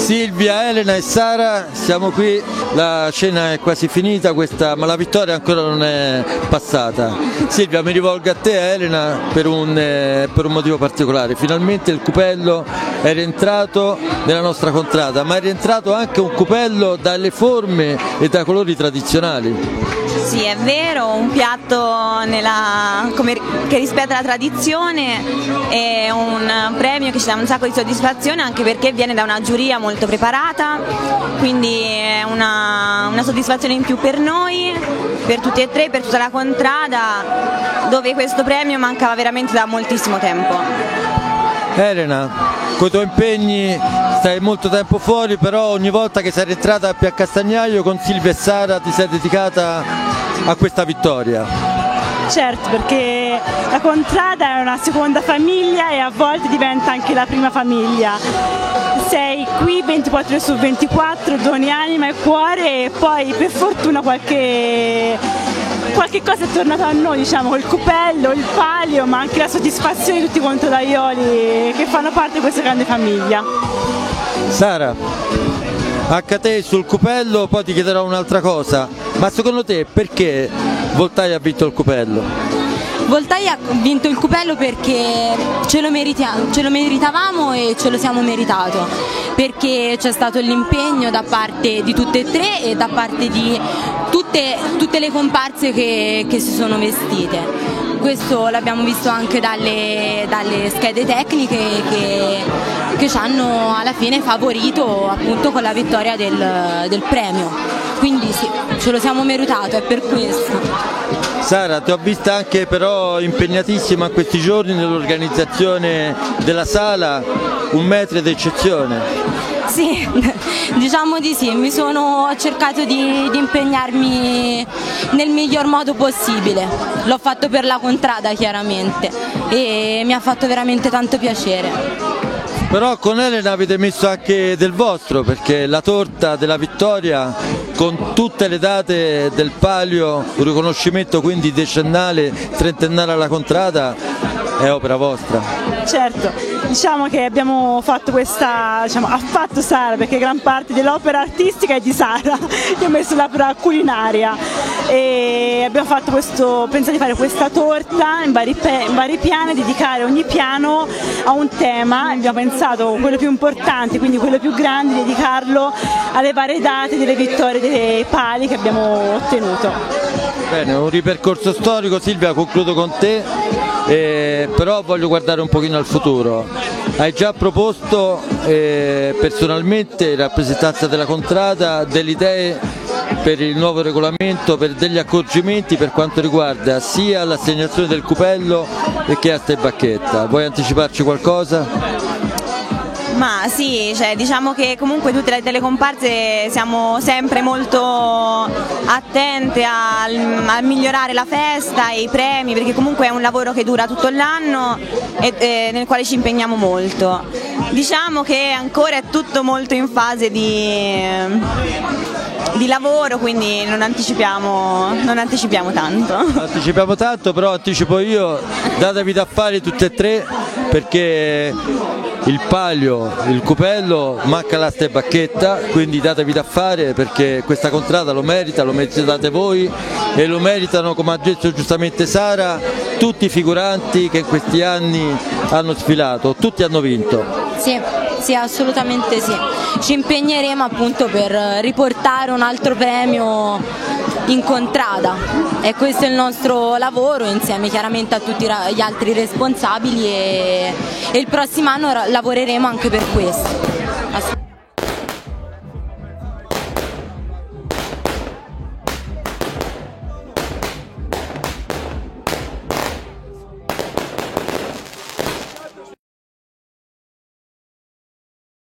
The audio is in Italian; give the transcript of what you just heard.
Silvia, Elena e Sara, siamo qui, la cena è quasi finita, ma la vittoria ancora non è passata. Silvia, mi rivolgo a te e a Elena per un motivo particolare. Finalmente il cupello è rientrato nella nostra contrada, ma è rientrato anche un cupello dalle forme e dai colori tradizionali. Sì, è vero, un piatto che rispetta la tradizione, è un premio che ci dà un sacco di soddisfazione anche perché viene da una giuria molto preparata, quindi è una soddisfazione in più per noi, per tutti e tre, per tutta la contrada, dove questo premio mancava veramente da moltissimo tempo. Elena, con i tuoi impegni stai molto tempo fuori, però ogni volta che sei rientrata a Castagnaio con Silvia e Sara ti sei dedicata a questa vittoria. Certo, perché la contrada è una seconda famiglia e a volte diventa anche la prima famiglia. Sei qui 24 ore su 24, doni anima e cuore e poi per fortuna qualche cosa è tornato a noi, diciamo, il cupello, il palio, ma anche la soddisfazione di tutti i contadaioli che fanno parte di questa grande famiglia. Sara, anche a te sul cupello, poi ti chiederò un'altra cosa, ma secondo te perché Voltaia ha vinto il cupello? Voltaia ha vinto il cupello perché ce lo meritavamo e ce lo siamo meritato, perché c'è stato l'impegno da parte di tutte e tre e da parte di tutte le comparse che si sono vestite. Questo l'abbiamo visto anche dalle schede tecniche che ci hanno alla fine favorito appunto con la vittoria del premio. Quindi sì, ce lo siamo meritato, è per questo. Sara, ti ho vista anche però impegnatissima in questi giorni nell'organizzazione della sala, 1 metro d'eccezione. Sì, diciamo di sì, ho cercato di impegnarmi nel miglior modo possibile, l'ho fatto per la contrada chiaramente e mi ha fatto veramente tanto piacere. Però con Elena avete messo anche del vostro, perché la torta della vittoria con tutte le date del palio, un riconoscimento quindi decennale, trentennale alla contrada, è opera vostra. Certo, diciamo che abbiamo fatto ha fatto Sara, perché gran parte dell'opera artistica è di Sara, io ho messo l'opera culinaria e abbiamo pensato di fare questa torta in vari piani, dedicare ogni piano a un tema, abbiamo pensato quello più importante, quindi quello più grande, dedicarlo alle varie date delle vittorie dei pali che abbiamo ottenuto. Bene, un ripercorso storico. Silvia, concludo con te, però voglio guardare un pochino al futuro. Hai già proposto personalmente in rappresentanza della contrada delle idee per il nuovo regolamento, per degli accorgimenti per quanto riguarda sia l'assegnazione del cupello che asta e bacchetta. Vuoi anticiparci qualcosa? Ma sì, diciamo che comunque tutte le comparse siamo sempre molto attente a migliorare la festa e i premi, perché comunque è un lavoro che dura tutto l'anno e nel quale ci impegniamo molto. Diciamo che ancora è tutto molto in fase di lavoro, quindi non anticipiamo tanto. Anticipiamo tanto, però anticipo io, datevi da fare tutte e tre, perché il palio, il cupello, manca l'asta e bacchetta, quindi datevi da fare perché questa contrada lo meritate voi e lo meritano, come ha detto giustamente Sara, tutti i figuranti che in questi anni hanno sfilato, tutti hanno vinto. Sì, assolutamente sì. Ci impegneremo appunto per riportare un altro premio in contrada e questo è il nostro lavoro insieme chiaramente a tutti gli altri responsabili e il prossimo anno lavoreremo anche per questo.